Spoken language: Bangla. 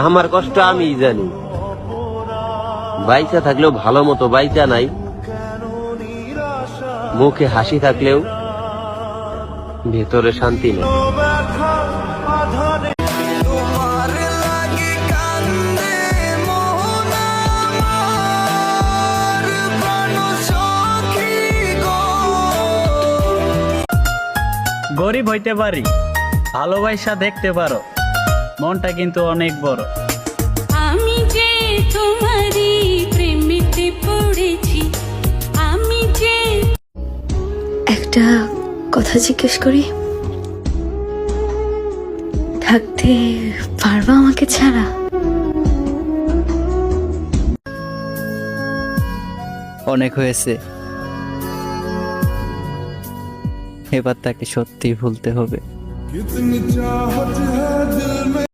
আমার কষ্ট আমি জানি, বাইচা থাকলেও ভালো মতো বাইচা নাই, মুখে হাসি থাকলেও ভেতরে শান্তি নেই। গরিব হইতে পারি, ভালোবাসা দেখতে পারো, মনটা কিন্তু অনেক বড়। আমি যে তোমারই প্রেমেতে পড়েছি, আমি যে। একটা কথা জিজ্ঞেস করি, থাকতে পারবা আমাকে ছাড়া? অনেক হয়েছে, এবার তাকে সত্যি ভুলতে হবে।